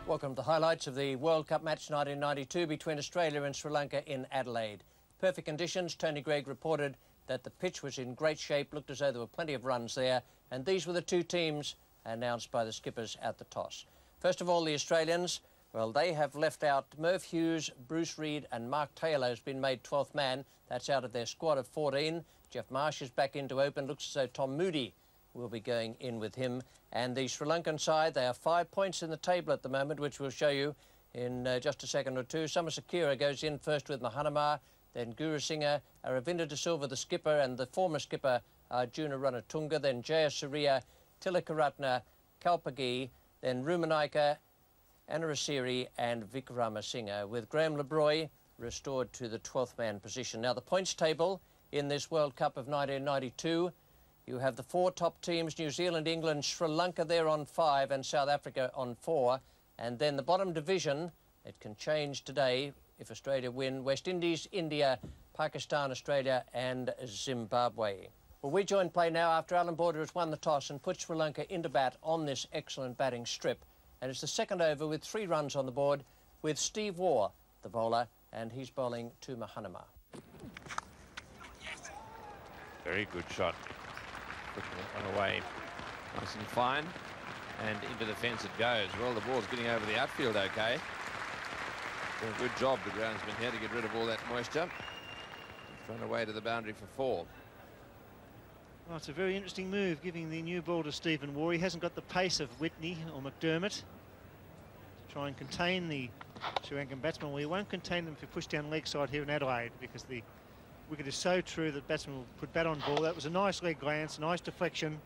Welcome to the highlights of the World Cup match 1992 between Australia and Sri Lanka in Adelaide. Perfect conditions. Tony Greig reported that the pitch was in great shape, looked as though there were plenty of runs there, and these were the two teams announced by the skippers at the toss. First of all, the Australians, well, they have left out Merv Hughes, Bruce Reid and Mark Taylor has been made 12th man. That's out of their squad of 14. Jeff Marsh is back in to open. Looks as though Tom Moody will be going in with him. And the Sri Lankan side, they are 5 points in the table at the moment, which we'll show you in just a second or two. Samasakira goes in first with Mahanama, then Gurusingha, Aravinda De Silva, the skipper, and the former skipper, Arjuna Ranatunga, then Jayasuriya, Tilakaratna, Kalpagi, then Rumenaika, Anarasiri and Vikramasinghe, with Graham LeBroy restored to the 12th man position. Now, the points table in this World Cup of 1992, you have the four top teams, New Zealand, England, Sri Lanka there on 5 and South Africa on 4. And then the bottom division, it can change today if Australia win, West Indies, India, Pakistan, Australia and Zimbabwe. Well, we join play now after Alan Border has won the toss and put Sri Lanka into bat on this excellent batting strip. And it's the second over with 3 runs on the board with Steve Waugh, the bowler, and he's bowling to Mahanama. Very good shot. Putting that one away nice and fine, and into the fence it goes. Well, the ball's getting over the outfield okay. Doing a good job, the groundsman here, to get rid of all that moisture. Thrown away to the boundary for 4. Well, it's a very interesting move, giving the new ball to Stephen Waugh. He hasn't got the pace of Whitney or McDermott to try and contain the Sri Lankan batsman. Well, he won't contain them if you push down leg side here in Adelaide, because the wicket is so true that batsman will put bat on ball. That was a nice leg glance, nice deflection.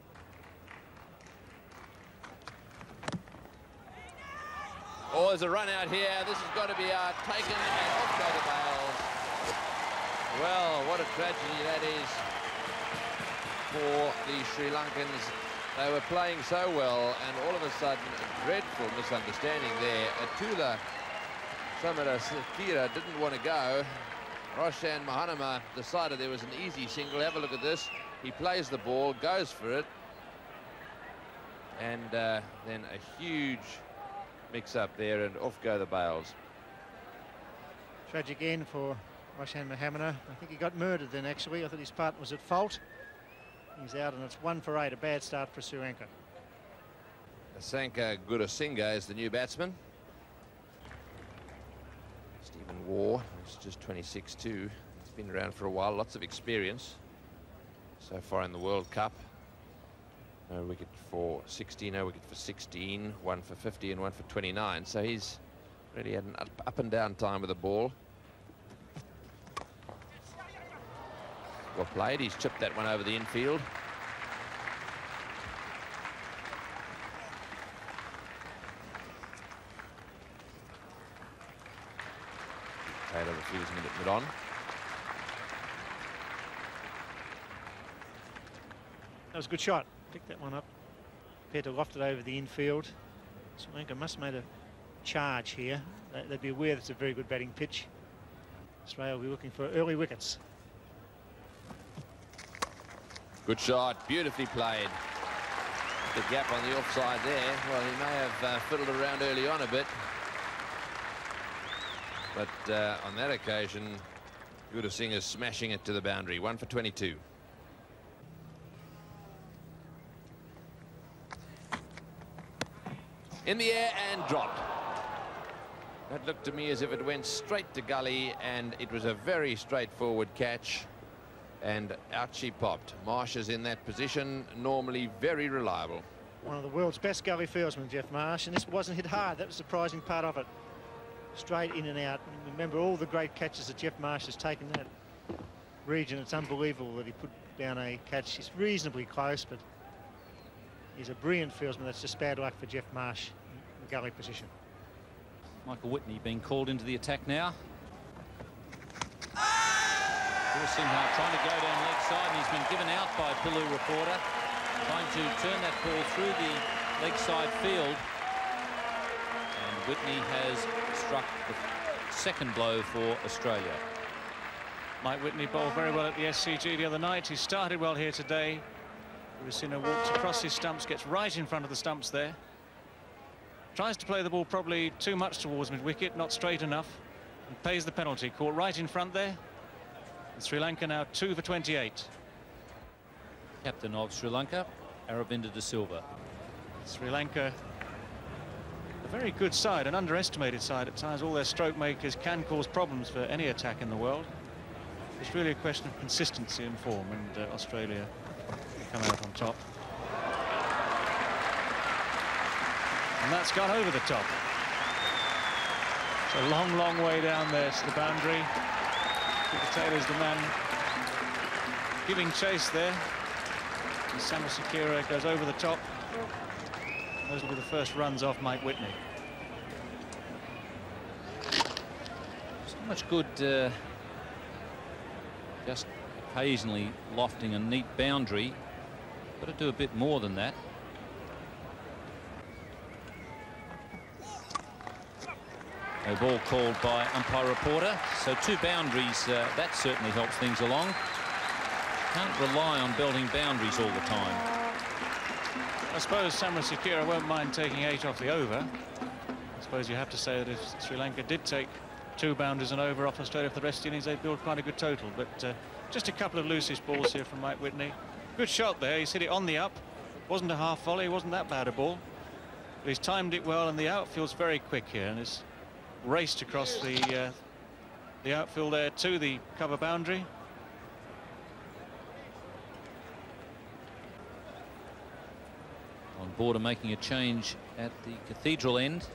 Oh, there's a run out here. This has got to be taken and off go the Bales. Well, what a tragedy that is for the Sri Lankans. They were playing so well, and all of a sudden, a dreadful misunderstanding there. Atula Samarasakira didn't want to go. Roshan Mahanama decided there was an easy single. Have a look at this. He plays the ball, goes for it, and then a huge mix-up there, and off go the Bales. Tragic end for Roshan Mahanama. I think he got murdered then, actually. I thought his partner was at fault. He's out, and it's 1 for 8. A bad start for Sri Lanka. Asanka Gurusingha is the new batsman. Stephen Waugh is just 26 too. He's been around for a while, lots of experience so far in the World Cup. No wicket for 60, no wicket for 16, 1 for 50 and 1 for 29. So he's really had an up and down time with the ball. Well played. He's chipped that one over the infield. Taylor refusing it at mid-on. That was a good shot. Picked that one up. Prepared to loft it over the infield. Sri Lanka must have made a charge here. They'd be aware that it's a very good batting pitch. Australia will be looking for early wickets. Good shot, beautifully played. The gap on the offside there. Well, he may have fiddled around early on a bit, but on that occasion, Gurusingha smashing it to the boundary. 1 for 22. In the air and dropped. That looked to me as if it went straight to gully, and it was a very straightforward catch. And out she popped. Marsh is in that position, normally very reliable. One of the world's best gully fieldsmen, Jeff Marsh, and this wasn't hit hard. That was the surprising part of it. Straight in and out. And remember all the great catches that Jeff Marsh has taken in that region. It's unbelievable that he put down a catch. He's reasonably close, but he's a brilliant fieldsman. That's just bad luck for Jeff Marsh in the gully position. Michael Whitney being called into the attack now. Gurusingha trying to go down leg side, and he's been given out by Pillu reporter, trying to turn that ball through the leg side field, and Whitney has struck the second blow for Australia. Mike Whitney bowled very well at the SCG the other night. He started well here today. Gurusingha walks across his stumps, gets right in front of the stumps there. tries to play the ball probably too much towards mid-wicket, not straight enough, and pays the penalty. Caught right in front there. And Sri Lanka now 2 for 28. Captain of Sri Lanka, Aravinda de Silva. Sri Lanka, a very good side, an underestimated side at times. All their stroke makers can cause problems for any attack in the world. It's really a question of consistency and form, and Australia come out on top. And that's gone over the top. It's a long, long way down there to the boundary. Peter Taylor's the man giving chase there. And Samasekera goes over the top. Those will be the first runs off Mike Whitney. So much good just occasionally lofting a neat boundary. Got to do a bit more than that. A ball called by umpire reporter. So 2 boundaries, that certainly helps things along. Can't rely on belting boundaries all the time. I suppose Samasekera won't mind taking 8 off the over. I suppose you have to say that if Sri Lanka did take 2 boundaries and over off Australia for the rest of the innings, they'd build quite a good total. But just a couple of loosish balls here from Mike Whitney. Good shot there. He's hit it on the up. Wasn't a half volley. Wasn't that bad a ball. But he's timed it well, and the outfield's very quick here, and it's raced across the outfield there to the cover boundary. On board and making a change at the Cathedral end.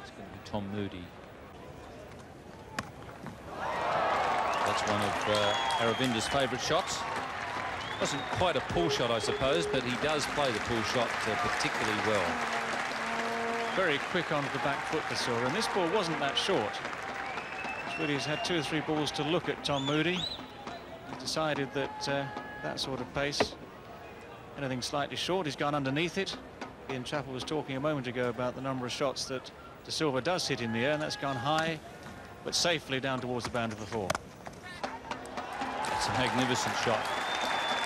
It's going to be Tom Moody. That's one of Aravinda's favourite shots. Wasn't quite a pull shot, I suppose, but he does play the pull shot particularly well. Very quick onto the back foot for Silva, and this ball wasn't that short. Really has had 2 or 3 balls to look at Tom Moody. He's decided that that sort of pace, anything slightly short, he's gone underneath it. Ian Chappell was talking a moment ago about the number of shots that De Silva does hit in the air, and that's gone high but safely down towards the boundary for 4. It's a magnificent shot.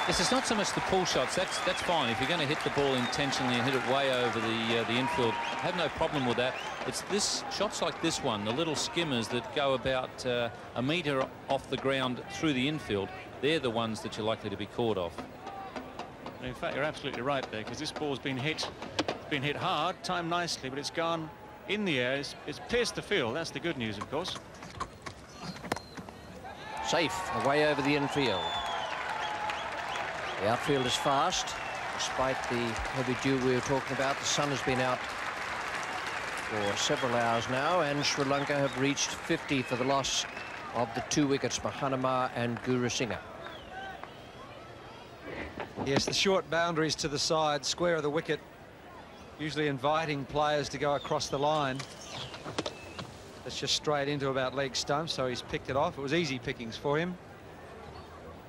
Yes, it's not so much the pull shots. That's fine. If you're going to hit the ball intentionally and hit it way over the infield, I have no problem with that. It's this shots like this one, the little skimmers that go about a metre off the ground through the infield. They're the ones that you're likely to be caught off. And in fact, you're absolutely right there, because this ball's been hit hard, timed nicely, but it's gone in the air. It's pierced the field. That's the good news, of course. Safe away over the infield. The outfield is fast, despite the heavy dew we were talking about. The sun has been out for several hours now, and Sri Lanka have reached 50 for the loss of the 2 wickets, Mahanama and Gurusingha. Yes, the short boundaries to the side, square of the wicket, usually inviting players to go across the line. That's just straight into about leg stump, so he's picked it off. It was easy pickings for him.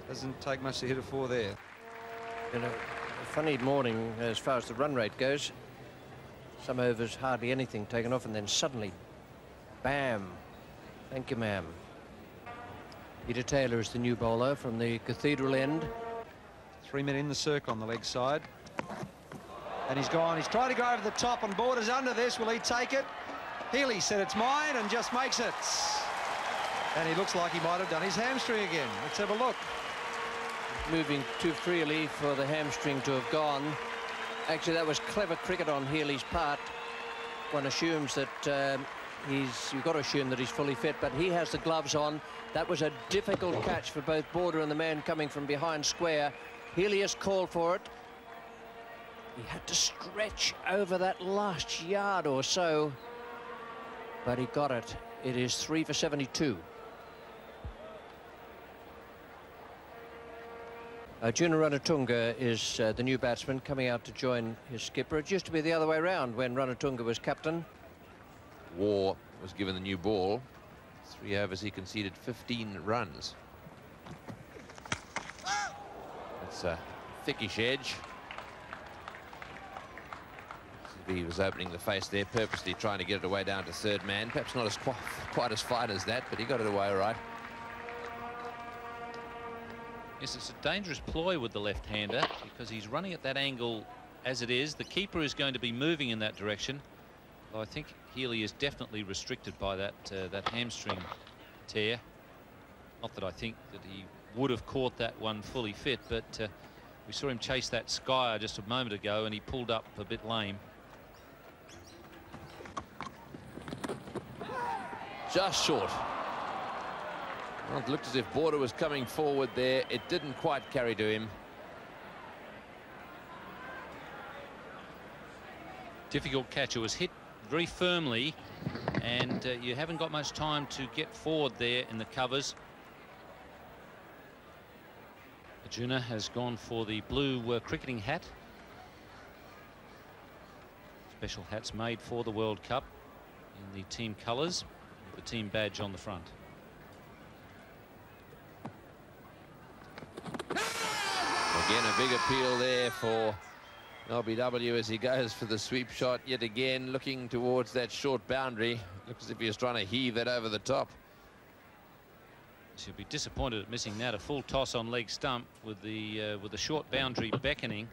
Doesn't take much to hit it for there. You know, a funny morning as far as the run rate goes. Some overs, hardly anything taken off, and then suddenly, bam. Thank you, ma'am. Peter Taylor is the new bowler from the Cathedral end. 3 men in the circle on the leg side. And he's gone. He's trying to go over the top, and Borders under this. Will he take it? Healy said it's mine and just makes it. And he looks like he might have done his hamstring again. Let's have a look. Moving too freely for the hamstring to have gone. Actually, that was clever cricket on Healy's part. One assumes that you've got to assume that he's fully fit, but he has the gloves on. That was a difficult catch for both Border and the man coming from behind square. Healy has called for it. He had to stretch over that last yard or so, but he got it. It is 3 for 72. Juna Ranatunga is the new batsman coming out to join his skipper. It used to be the other way around when Ranatunga was captain. War was given the new ball. 3 overs, he conceded 15 runs. It's a thickish edge. He was opening the face there, purposely trying to get it away down to 3rd man. Perhaps not as quite as fine as that, but he got it away all right. Yes, it's a dangerous ploy with the left-hander because he's running at that angle as it is. The keeper is going to be moving in that direction, Well, I think Healy is definitely restricted by that that hamstring tear. Not that I think that he would have caught that one fully fit, but we saw him chase that Skyer just a moment ago, and he pulled up a bit lame. Just short. Well, it looked as if Border was coming forward there. It didn't quite carry to him. Difficult catch. It was hit very firmly, and you haven't got much time to get forward there in the covers. Arjuna has gone for the blue cricketing hat. Special hats made for the World Cup in the team colours, with the team badge on the front. Again, a big appeal there for LBW as he goes for the sweep shot yet again, looking towards that short boundary. Looks as if he was trying to heave that over the top. She'll be disappointed at missing that. A full toss on leg stump with the short boundary beckoning,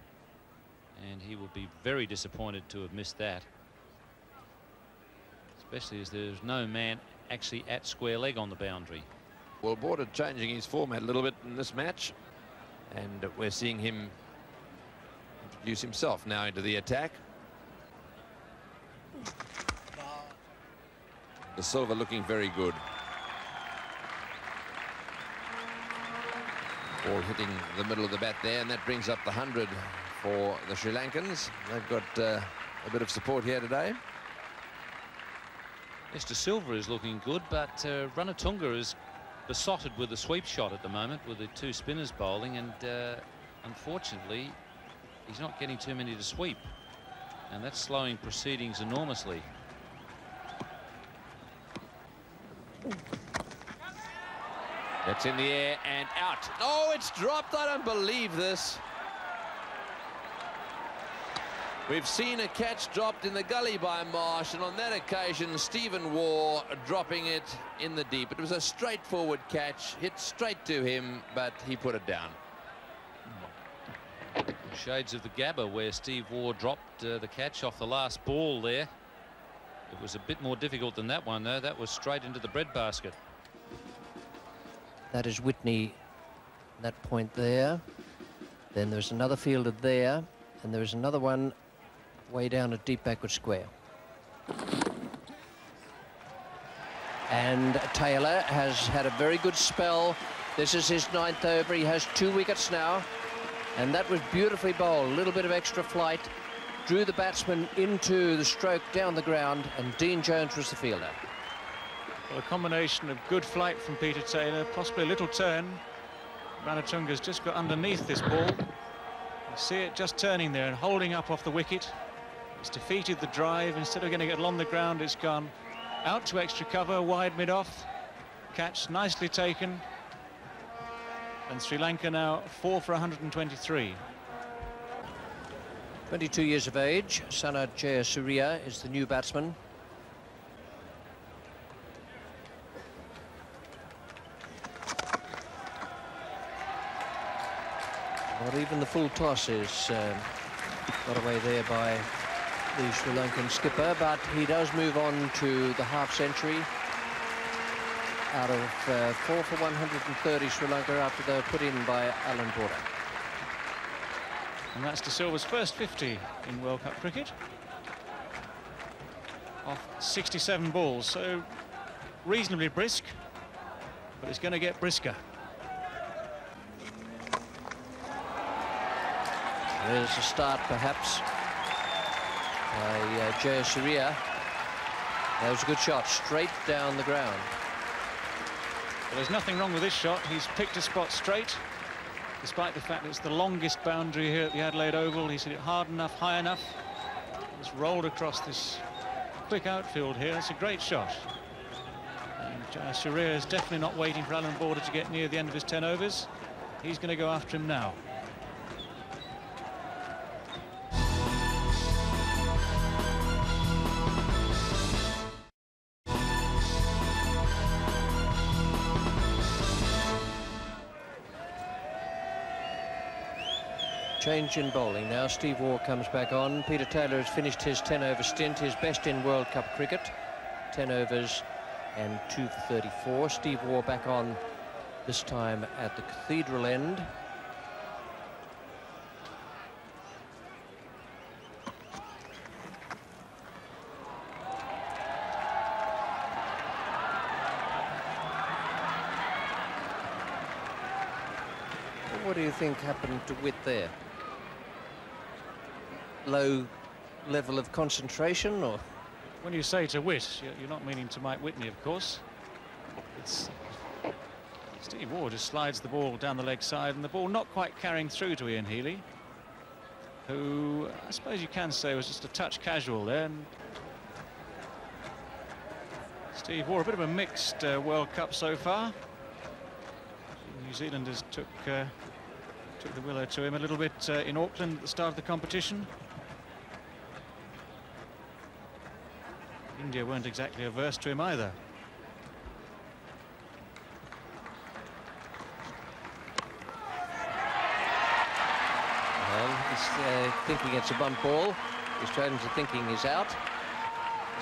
and he will be very disappointed to have missed that, especially as there's no man actually at square leg on the boundary. Well, Border changing his format a little bit in this match, and we're seeing him introduce himself now into the attack. The Silver looking very good. Ball hitting the middle of the bat there, and that brings up the 100 for the Sri Lankans. They've got a bit of support here today. Mr. Silver is looking good, but Ranatunga is besotted with a sweep shot at the moment with the two spinners bowling, and unfortunately he's not getting too many to sweep, and that's slowing proceedings enormously. That's in the air and out. Oh, it's dropped. I don't believe this. We've seen a catch dropped in the gully by Marsh, and on that occasion Stephen Waugh dropping it in the deep. It was a straightforward catch, hit straight to him, but he put it down. Shades of the Gabba, where Steve Waugh dropped the catch off the last ball there. It was a bit more difficult than that one, though. That was straight into the breadbasket. That is Whitney, that point there. Then there's another fielder there, and there's another one way down at deep backward square. And Taylor has had a very good spell. This is his 9th over. He has 2 wickets now, and that was beautifully bowled. A little bit of extra flight, drew the batsman into the stroke down the ground, and Dean Jones was the fielder. Well, a combination of good flight from Peter Taylor, possibly a little turn. Ranatunga's just got underneath this ball. You see it just turning there and holding up off the wicket. It's defeated the drive. Instead of getting it along the ground, it's gone out to extra cover, wide mid-off. Catch nicely taken. And Sri Lanka now 4 for 123. 22 years of age, Sanat Jayasuriya is the new batsman. Not even the full toss is got away there by the Sri Lankan skipper, but he does move on to the half century out of 4 for 130 Sri Lanka after they were put in by Alan Border. And that's De Silva's first 50 in World Cup cricket. Off 67 balls, so reasonably brisk, but it's going to get brisker. There's a start, perhaps, by Jayasuriya. That was a good shot, straight down the ground. Well, there's nothing wrong with this shot. He's picked a spot straight, despite the fact it's the longest boundary here at the Adelaide Oval. He's hit it hard enough, high enough. It's rolled across this quick outfield here. It's a great shot. And Jayasuriya is definitely not waiting for Alan Border to get near the end of his 10 overs. He's going to go after him now. Change in bowling now. Steve Waugh comes back on. Peter Taylor has finished his 10-over stint, his best in World Cup cricket. 10 overs and 2 for 34. Steve Waugh back on, this time at the Cathedral end. What do you think happened to Witt there? Low level of concentration, or? When you say to Witt, you're not meaning to Mike Whitney, of course. It's Steve Waugh just slides the ball down the leg side, and the ball not quite carrying through to Ian Healy, who I suppose you can say was just a touch casual there. And Steve Waugh, a bit of a mixed World Cup so far. New Zealanders took the willow to him a little bit in Auckland at the start of the competition. India weren't exactly averse to him either. Well, he's thinking it's a bunt ball. The Australians are thinking he's out. The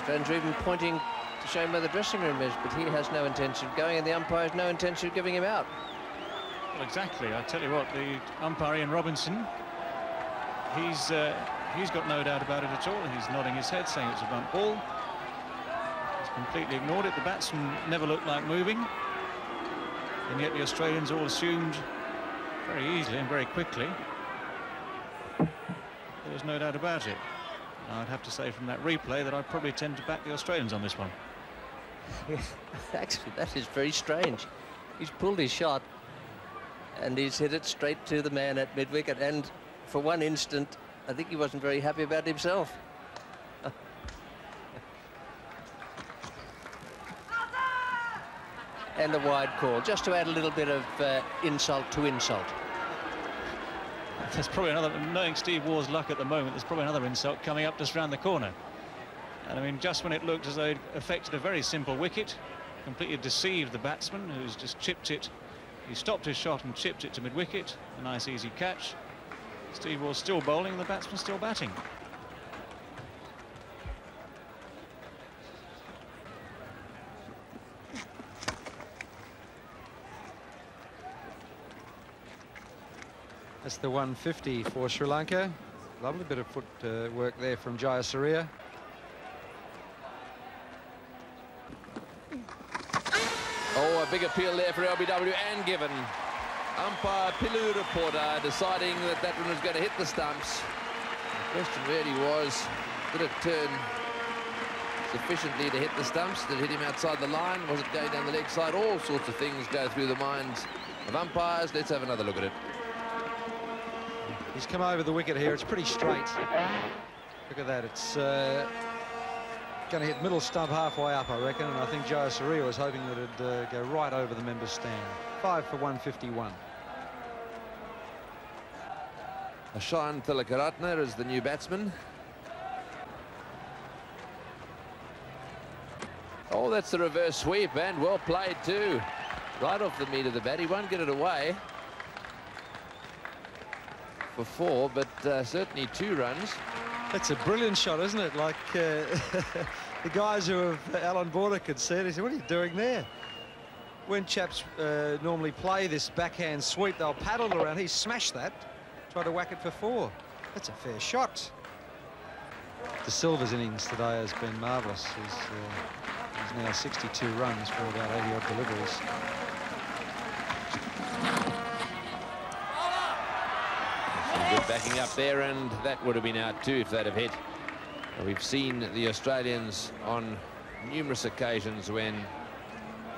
Australians are even pointing to show him where the dressing room is, but he has no intention of going, and the umpire has no intention of giving him out. Well, exactly. I tell you what, the umpire Ian Robinson, he's got no doubt about it at all. He's nodding his head, saying it's a bunt ball. He's completely ignored it. The batsman never looked like moving, and yet the Australians all assumed very easily and very quickly there was no doubt about it. I'd have to say from that replay that I'd probably tend to back the Australians on this one. Actually, that is very strange. He's pulled his shot and he's hit it straight to the man at mid-wicket, and for one instant I think he wasn't very happy about himself. And the wide call, just to add a little bit of insult to insult. There's probably another, knowing Steve Waugh's luck at the moment, there's probably another insult coming up just round the corner. And I mean, just when it looked as though it affected a very simple wicket, completely deceived the batsman, who's just chipped it. He stopped his shot and chipped it to mid-wicket. A nice easy catch. Steve Waugh's still bowling, the batsman's still batting. That's the 150 for Sri Lanka. Lovely bit of foot work there from Jayasuriya. Oh, a big appeal there for LBW and given. Umpire Pilu Reporter deciding that that one was going to hit the stumps. The question really was, did it turn sufficiently to hit the stumps? Did it hit him outside the line? Was it going down the leg side? All sorts of things go through the minds of umpires. Let's have another look at it. He's come over the wicket here. It's pretty straight. Look at that. It's going to hit middle stump halfway up, I reckon, and I think Jayasuriya was hoping that it'd go right over the member's stand. 5 for 151. Ashan Tilakaratne is the new batsman. Oh, that's the reverse sweep, and well played too. Right off the meat of the bat. He won't get it away for 4, but certainly 2 runs. That's a brilliant shot, isn't it? Like the guys who have Alan Border could see it. He said, "What are you doing there?" When chaps normally play this backhand sweep, they'll paddle it around. He smashed that, tried to whack it for 4. That's a fair shot. De Silva's innings today has been marvellous. He's now 62 runs for about 80-odd deliveries. Good backing up there, and that would have been out too if they'd have hit. We've seen the Australians on numerous occasions when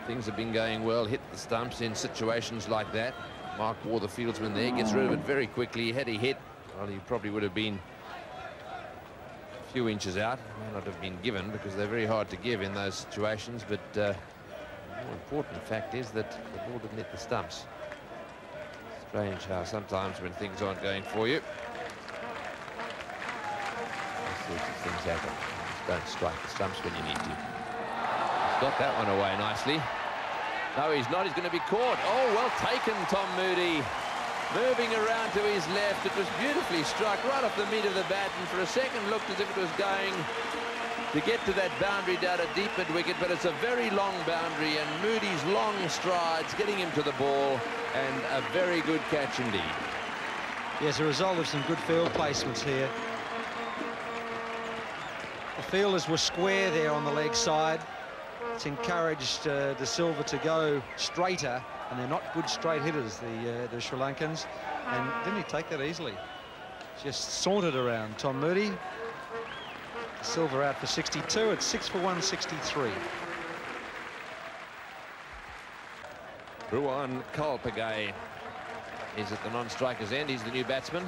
things have been going well hit the stumps in situations like that. Mark Waugh, the fieldsman there, gets rid of it very quickly. Had he hit, well, he probably would have been a few inches out. May not have been given because they're very hard to give in those situations, but the more important fact is that the ball didn't hit the stumps. Strange how sometimes when things aren't going for you, all sorts of things happen. Just don't strike the stumps when you need to. He's got that one away nicely. No, he's not. He's going to be caught. Oh, well taken, Tom Moody. moving around to his left. It was beautifully struck right off the meat of the bat, and for a second looked as if it was going to get to that boundary down a deep mid-wicket, but it's a very long boundary, and Moody's long strides getting him to the ball, and a very good catch indeed. Yes, a result of some good field placements here. The fielders were square there on the leg side. It's encouraged De Silva to go straighter, and they're not good straight hitters, the Sri Lankans. And didn't he take that easily? Just sauntered around. Tom Moody. De Silva out for 62. It's 6 for 163. Ruan Kalpagay is at the non-striker's end. He's the new batsman.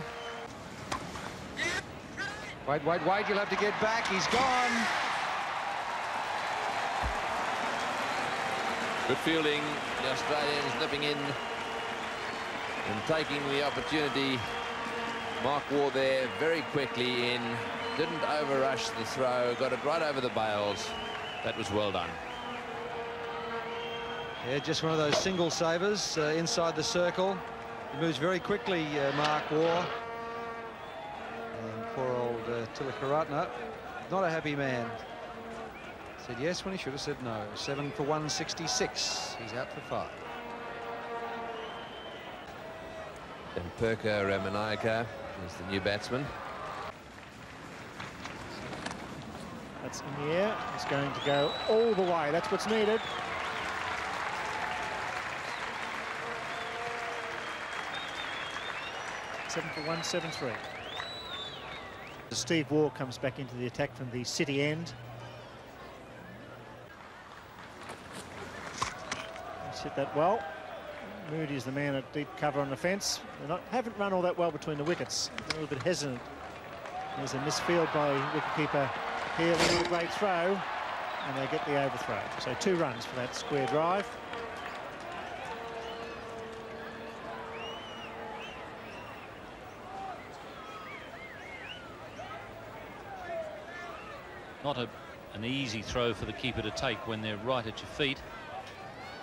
Wait, you'll have to get back. He's gone. Good fielding. The Australians nipping in and taking the opportunity. Mark Waugh there very quickly in. Didn't overrush the throw. Got it right over the bails. That was well done. Yeah, just one of those single savers inside the circle. He moves very quickly, Mark Waugh. And poor old Tilakaratne, not a happy man. Said yes when he should have said no. 7 for 166. He's out for 5. And Perka Ramanayaka is the new batsman. That's in the air. It's going to go all the way. That's what's needed. Seven for 173. Steve Waugh comes back into the attack from the city end. He's hit that well. Moody is the man at deep cover on the fence. They haven't run all that well between the wickets. A little bit hesitant. There's a misfield by wicketkeeper here. A great throw, and they get the overthrow. So 2 runs for that square drive. Not an easy throw for the keeper to take when they're right at your feet,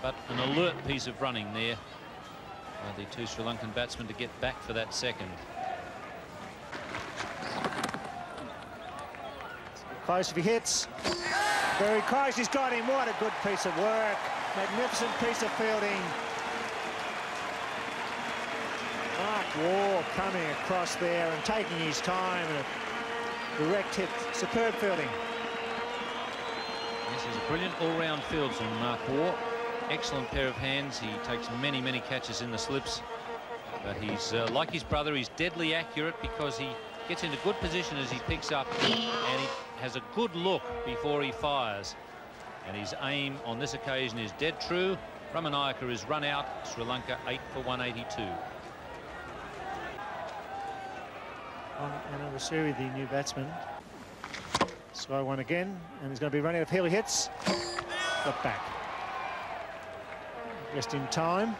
but an alert piece of running there by the 2 Sri Lankan batsmen to get back for that second. Close if he hits. Very close. He's got him. What a good piece of work. Magnificent piece of fielding. Mark Waugh coming across there and taking his time, and a direct hit. Superb fielding. This is a brilliant all-round fieldsman, Mark Waugh. Excellent pair of hands. He takes many, many catches in the slips. But he's like his brother, he's deadly accurate because he gets into good position as he picks up, and he has a good look before he fires. And his aim on this occasion is dead true. Ramanayaka is run out. Sri Lanka 8 for 182. On Anna, the new batsman. Slow one again, and he's going to be running out if Healy hits. Got back. Just in time.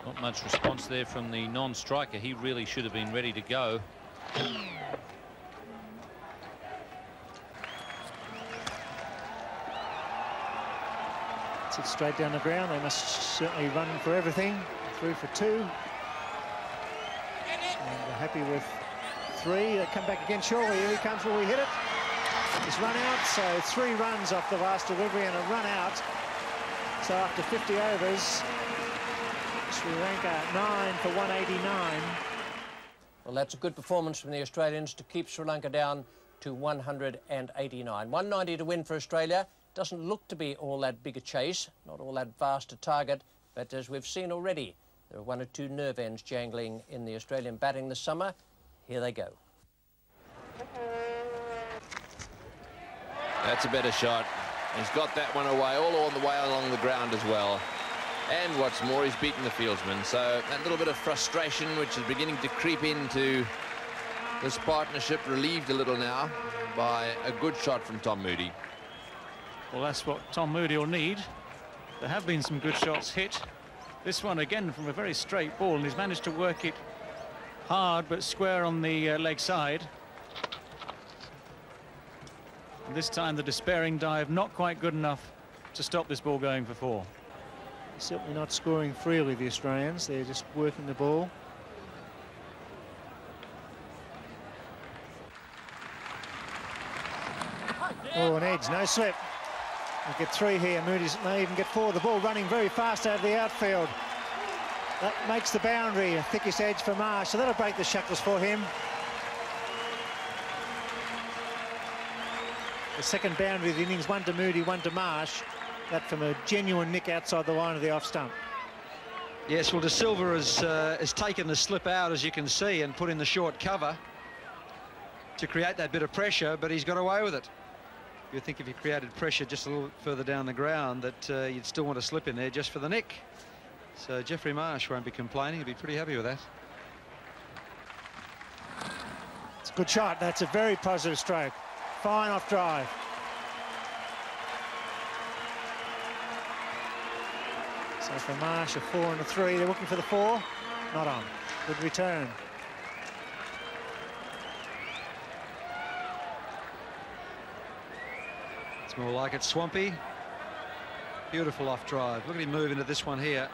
Not much response there from the non-striker. He really should have been ready to go. It's straight down the ground. They must certainly run for everything. 3 for 2. And they're happy with 3. They come back again. Surely here he comes. Will he hit it? He's run out. So 3 runs off the last delivery and a run out. So after 50 overs, Sri Lanka 9 for 189. Well, that's a good performance from the Australians to keep Sri Lanka down to 189. 190 to win for Australia. Doesn't look to be all that big a chase, not all that vast a target, but as we've seen already, there are 1 or 2 nerve ends jangling in the Australian batting this summer. Here they go. That's a better shot. He's got that one away, all on the way along the ground as well. And what's more, he's beaten the fieldsman. So that little bit of frustration, which is beginning to creep into this partnership, relieved a little now by a good shot from Tom Moody. Well, that's what Tom Moody will need. There have been some good shots hit. This one again from a very straight ball, and he's managed to work it hard but square on the leg side. And this time the despairing dive not quite good enough to stop this ball going for 4. Certainly not scoring freely, the Australians. They're just working the ball. Oh, an edge, no slip. We'll get 3 here. Moody may even get 4. The ball running very fast out of the outfield. That makes the boundary a thickish edge for Marsh, so that'll break the shackles for him. The second boundary of the innings, 1 to Moody, 1 to Marsh. That from a genuine nick outside the line of the off stump. Yes, well, De Silva has taken the slip out, as you can see, and put in the short cover to create that bit of pressure, but he's got away with it. You'd think if he created pressure just a little further down the ground that you'd still want to slip in there just for the nick. So Jeffrey Marsh won't be complaining. He'll be pretty happy with that. It's a good shot. That's a very positive stroke. Fine off drive. So for Marsh, a 4 and a 3. They're looking for the 4. Not on. Good return. It's more like it. Swampy. Beautiful off drive. Look at him move into this one here.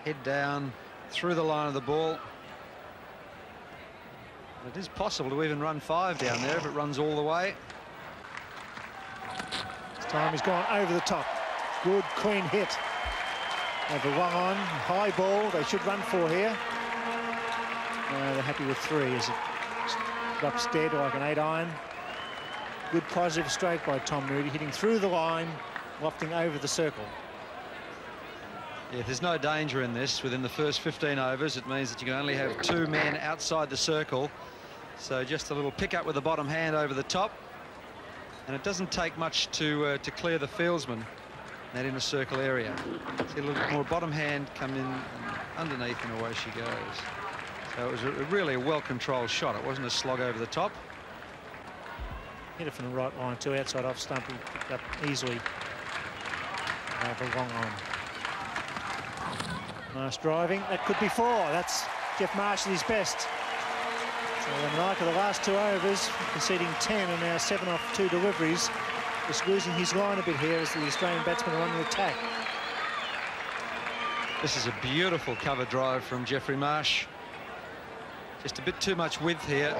Head down through the line of the ball. It is possible to even run 5 down there if it runs all the way. This time he's gone over the top. Good clean hit. Over 1 on. High ball. They should run 4 here. They're happy with 3 as it drops dead like an 8 iron. Good positive stroke by Tom Moody, hitting through the line, lofting over the circle. Yeah, there's no danger in this. Within the first 15 overs, it means that you can only have 2 men outside the circle. So just a little pick up with the bottom hand over the top. And it doesn't take much to clear the fieldsman in that inner circle area. See a little bit more bottom hand come in underneath and away she goes. So it was really a well-controlled shot. It wasn't a slog over the top. Hit it from the right line too, outside off stump. He picked up easily over 1 on. Nice driving. That could be 4. That's Jeff Marsh at his best. So America, the last 2 overs, conceding 10 and now 7 off 2 deliveries. Just losing his line a bit here as the Australian batsmen are on the attack. This is a beautiful cover drive from Jeffrey Marsh. Just a bit too much width here.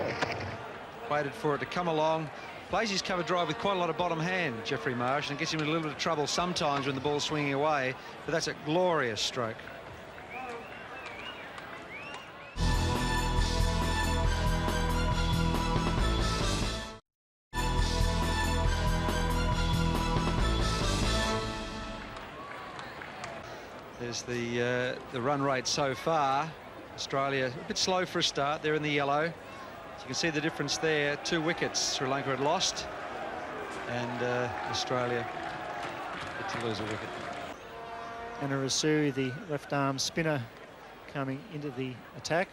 Waited for it to come along. Plays his cover drive with quite a lot of bottom hand, Jeffrey Marsh, and gets him in a little bit of trouble sometimes when the ball's swinging away. But that's a glorious stroke. There's the run rate so far. Australia a bit slow for a start. They're in the yellow. So you can see the difference there. 2 wickets Sri Lanka had lost, and Australia had to lose a wicket. And Rasu, the left arm spinner, coming into the attack.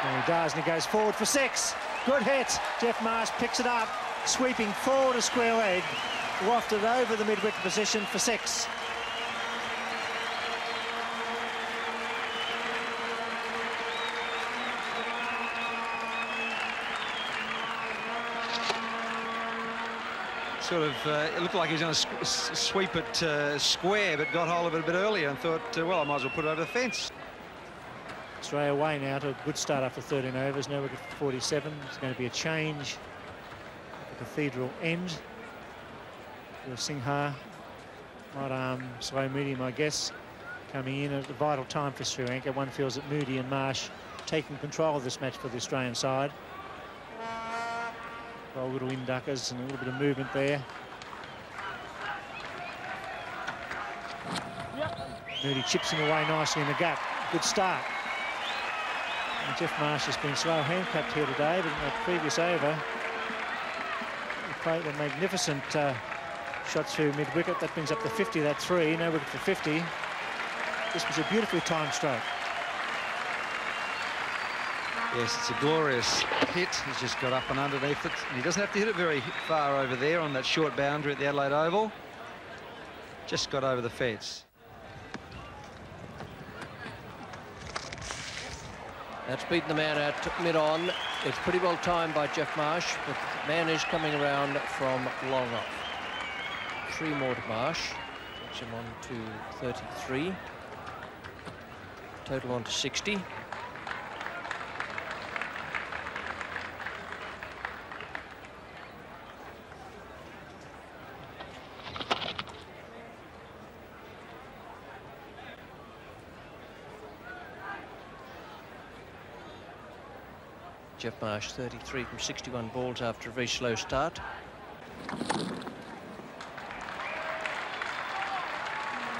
And he does, and he goes forward for 6. Good hit. Jeff Marsh picks it up, sweeping forward a square leg, wafted over the mid-wicket position for 6. Sort of, it looked like he was going to sweep it square, but got hold of it a bit earlier and thought, well, I might as well put it over the fence. Australia away now to a good start after 13 overs. Now wicket for 47. It's going to be a change at the Cathedral end. Singha, right arm, slow medium, I guess, coming in at a vital time for Sri Lanka. One feels that Moody and Marsh taking control of this match for the Australian side. Well, little induckers and a little bit of movement there. Moody chips him away nicely in the gap. Good start. And Jeff Marsh has been slow handcuffed here today, but in the previous over, he played a magnificent shot through mid-wicket. That brings up the 50, that 3. No wicket for 50. This was a beautifully timed stroke. Yes, it's a glorious hit. He's just got up and underneath it. And he doesn't have to hit it very far over there on that short boundary at the Adelaide Oval. Just got over the fence. That's beaten the man at mid-on. It's pretty well timed by Jeff Marsh, but the man is coming around from long off. 3 more to Marsh. Takes him on to 33. Total on to 60. Jeff Marsh, 33 from 61 balls after a very slow start.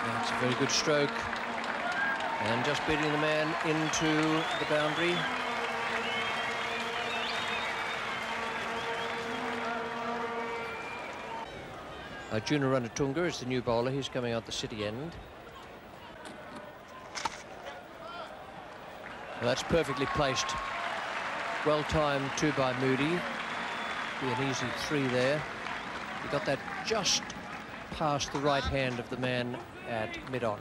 That's a very good stroke. And just beating the man into the boundary. Arjuna Ranatunga is the new bowler. He's coming out the city end. Well, that's perfectly placed. Well timed too by Moody. Be an easy 3 there. He got that just past the right hand of the man at mid-on.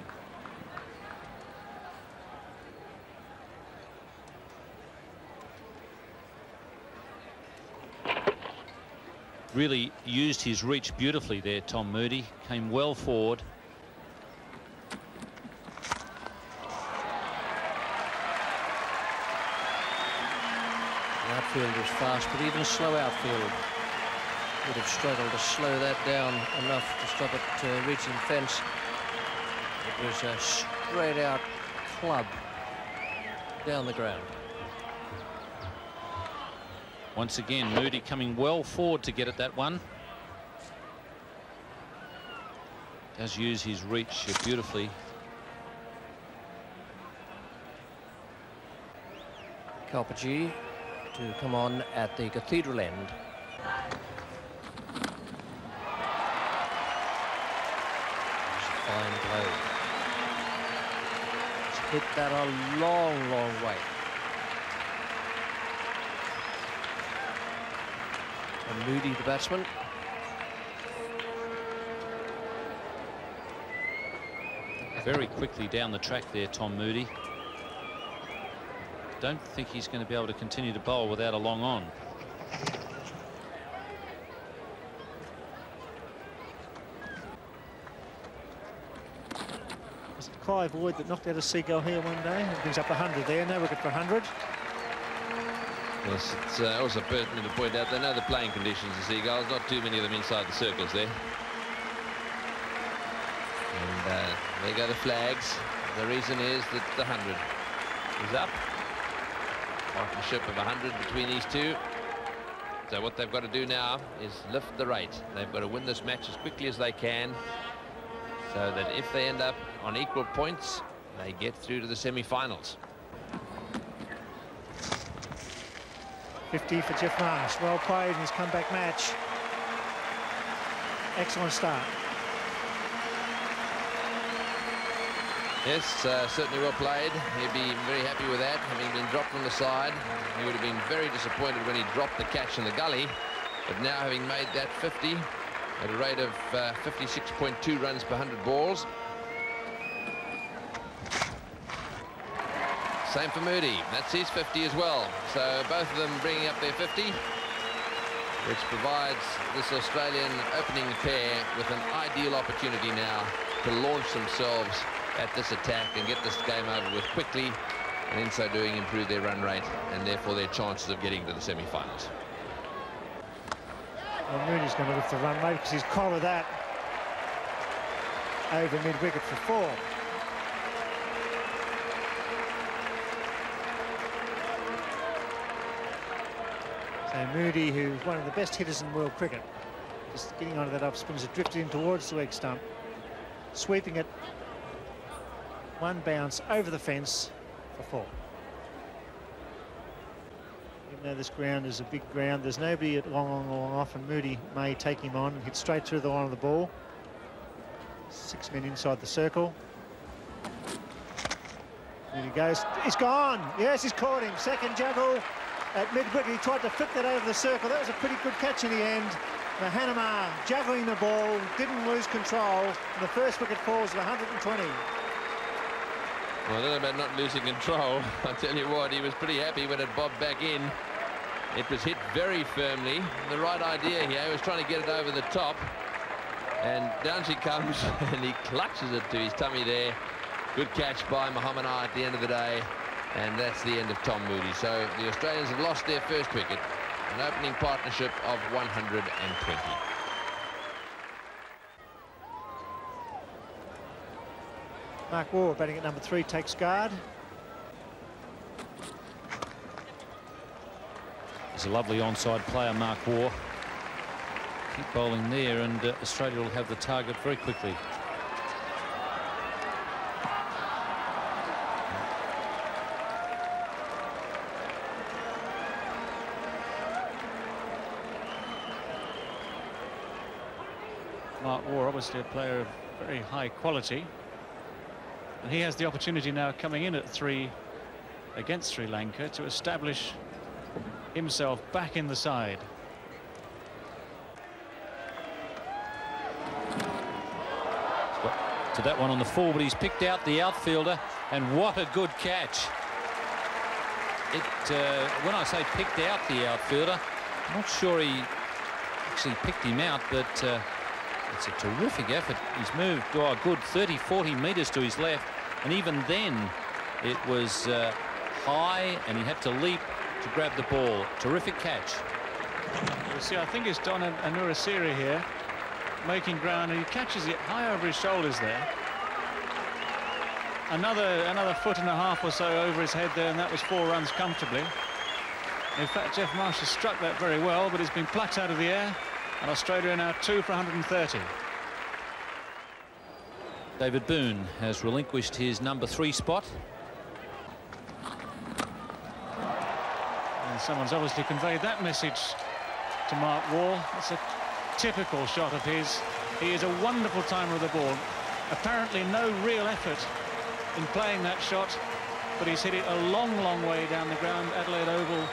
Really used his reach beautifully there, Tom Moody. Came well forward. The outfield was fast, but even a slow outfield would have struggled to slow that down enough to stop it reaching the fence. It was a straight out club down the ground. Once again, Moody coming well forward to get at that one. Does use his reach beautifully. Kalpaji to come on at the cathedral end. Fine blow. It's hit that a long, long way. And Moody, the batsman. Very quickly down the track there, Tom Moody. Don't think he's going to be able to continue to bowl without a long on. Was it Clive Wood that knocked out a seagull here one day? It brings up 100 there. No wicket for 100. Yes, it's also pertinent to point out they know the playing conditions, the Seagulls. Not too many of them inside the circles there. And there go the flags. The reason is that the 100 is up. Partnership of 100 between these two. So what they've got to do now is lift the rate. They've got to win this match as quickly as they can, so that if they end up on equal points, they get through to the semi-finals. 50 for Jeff Marsh. Well played in his comeback match. Excellent start. Yes, certainly well played. He'd be very happy with that, having been dropped on the side. He would have been very disappointed when he dropped the catch in the gully. But now, having made that 50 at a rate of 56.2 runs per 100 balls. Same for Moody. That's his 50 as well. So both of them bringing up their 50, which provides this Australian opening pair with an ideal opportunity now to launch themselves at this attack and get this game over with quickly, and in so doing improve their run rate and therefore their chances of getting to the semi-finals. Well, Mooney's going to lift the run rate because he's collared that over mid-wicket for 4. So Moody, who's one of the best hitters in world cricket, just getting onto that upspin as it drifted in towards the leg stump, sweeping it. One bounce over the fence for 4. Even though this ground is a big ground, there's nobody at long off, and Moody may take him on and hit straight through the line of the ball. 6 men inside the circle. There he goes. He's gone. Yes, he's caught him. Second juggle at mid-wicket. He tried to flick that over the circle. That was a pretty good catch in the end. Mahanama juggling the ball, didn't lose control, and the first wicket falls at 120. Well, I don't know about not losing control. I tell you what, he was pretty happy when it bobbed back in. It was hit very firmly. The right idea here. He was trying to get it over the top. And down she comes, and he clutches it to his tummy there. Good catch by Muhammad Ali at the end of the day. And that's the end of Tom Moody. So the Australians have lost their first wicket. An opening partnership of 120. Mark Waugh batting at number 3 takes guard. He's a lovely onside player, Mark Waugh. Keep bowling there, and Australia will have the target very quickly. Mark Waugh, obviously a player of very high quality. And he has the opportunity now, coming in at 3 against Sri Lanka, to establish himself back in the side. To that one on the full, but he's picked out the outfielder, and what a good catch. When I say picked out the outfielder, I'm not sure he actually picked him out, but it's a terrific effort. He's moved a good 30-40 metres to his left, and even then it was high, and he had to leap to grab the ball. Terrific catch. You see, I think it's Don Anurasiri here making ground, and he catches it high over his shoulders there. Another foot and a half or so over his head there, and that was 4 runs comfortably. In fact, Jeff Marsh has struck that very well, but it's been plucked out of the air, and Australia are now 2 for 130. David Boone has relinquished his number 3 spot. And someone's obviously conveyed that message to Mark Waugh. It's a typical shot of his. He is a wonderful timer of the ball. Apparently no real effort in playing that shot, but he's hit it a long, long way down the ground. Adelaide Oval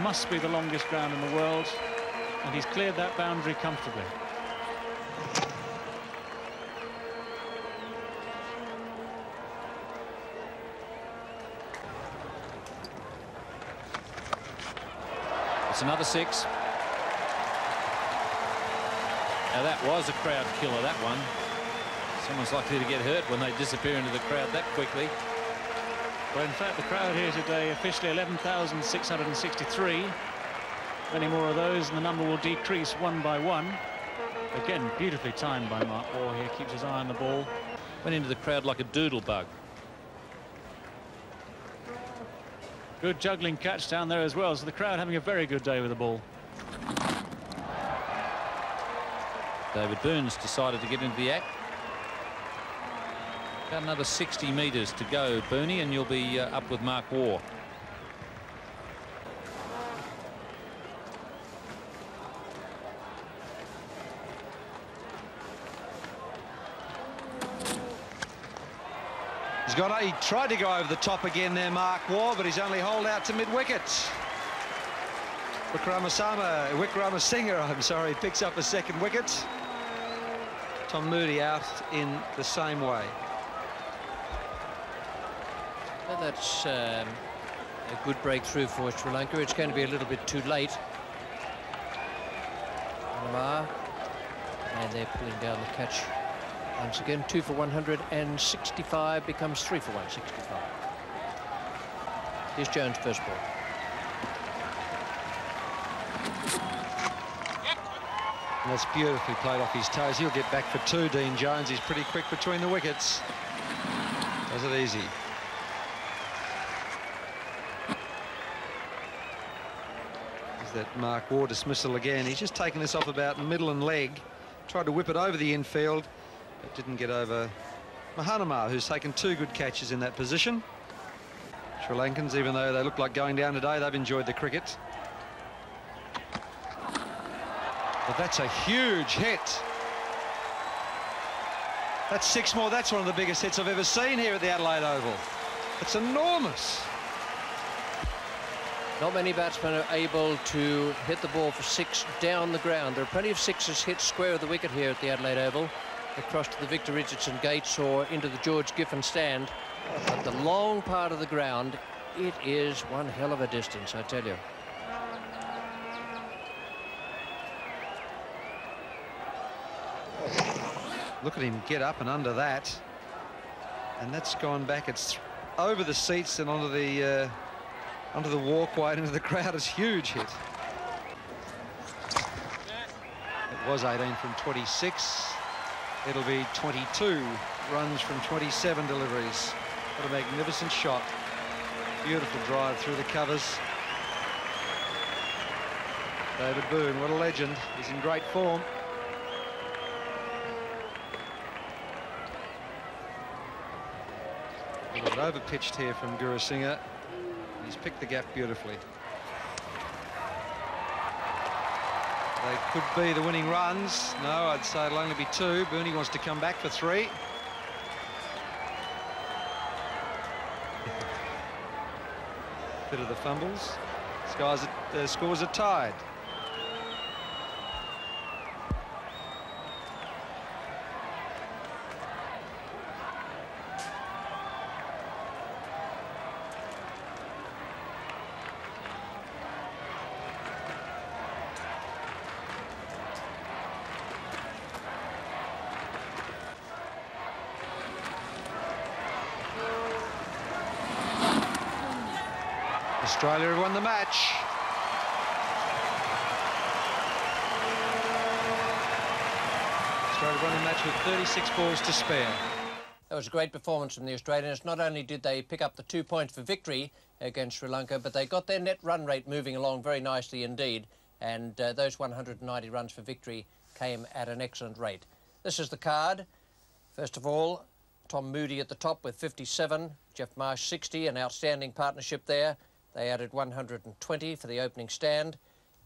must be the longest ground in the world, and he's cleared that boundary comfortably. It's another 6. Now that was a crowd killer, that one. Someone's likely to get hurt when they disappear into the crowd that quickly. Well, in fact, the crowd here today officially 11,663. Many more of those, and the number will decrease one by one. Again, beautifully timed by Mark Waugh here. Keeps his eye on the ball. Went into the crowd like a doodle bug. Good juggling catch down there as well. So the crowd having a very good day with the ball. David Boone's decided to get into the act. About another 60 metres to go, Booney, and you'll be up with Mark Waugh. He tried to go over the top again there, Mark Waugh, but he's only holed out to mid-wicket. Wickramasinghe, I'm sorry, picks up a 2nd wicket. Tom Moody out in the same way. Well, that's a good breakthrough for Sri Lanka. It's going to be a little bit too late. And they're pulling down the catch once again. 2 for 165 becomes 3 for 165. Here's Jones' first ball. And that's beautifully played off his toes. He'll get back for 2, Dean Jones. He's pretty quick between the wickets. Does it easy. There's that Mark Waugh dismissal again. He's just taken this off about middle and leg. Tried to whip it over the infield, but didn't get over Mahanama, who's taken 2 good catches in that position. Sri Lankans, even though they look like going down today, they've enjoyed the cricket. But that's a huge hit. That's 6 more. That's one of the biggest hits I've ever seen here at the Adelaide Oval. It's enormous. Not many batsmen are able to hit the ball for 6 down the ground. There are plenty of 6s hit square of the wicket here at the Adelaide Oval, across to the Victor Richardson gates or into the George Giffen stand. But the long part of the ground, it is one hell of a distance, I tell you. Look at him get up and under that. And that's gone back. It's over the seats and onto the walkway and into the crowd. It's a huge hit. It was 18 from 26. It'll be 22 runs from 27 deliveries. What a magnificent shot. Beautiful drive through the covers. David Boone, what a legend. He's in great form. A little bit over-pitched here from Gurusingha. He's picked the gap beautifully. They could be the winning runs. No, I'd say it'll only be 2. Boone wants to come back for 3. Bit of the fumbles. Scores are tied. Australia have won the match. Australia won the match with 36 balls to spare. That was a great performance from the Australians. Not only did they pick up the 2 points for victory against Sri Lanka, but they got their net run rate moving along very nicely indeed. And those 190 runs for victory came at an excellent rate. This is the card. First of all, Tom Moody at the top with 57, Jeff Marsh 60, an outstanding partnership there. They added 120 for the opening stand.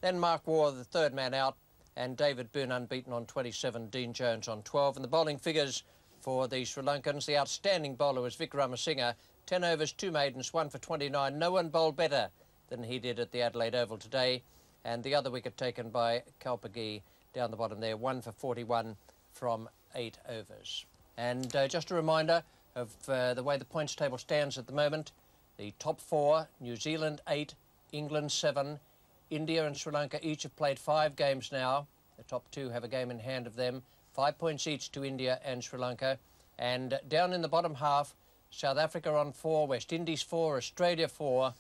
Then Mark Waugh, the third man out, and David Boone unbeaten on 27, Dean Jones on 12. And the bowling figures for the Sri Lankans, the outstanding bowler was Vikramasinghe, 10 overs, 2 maidens, 1 for 29. No one bowled better than he did at the Adelaide Oval today. And the other wicket taken by Kalpagi down the bottom there, 1 for 41 from 8 overs. And just a reminder of the way the points table stands at the moment. The top 4, New Zealand 8, England 7, India and Sri Lanka each have played 5 games now. The top 2 have a game in hand of them. 5 points each to India and Sri Lanka. And down in the bottom half, South Africa on 4, West Indies 4, Australia 4,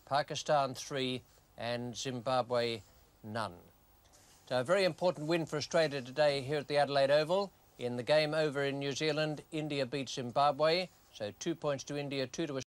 Pakistan 3, and Zimbabwe none. So a very important win for Australia today here at the Adelaide Oval. In the game over in New Zealand, India beat Zimbabwe. So 2 points to India, 2 to Australia.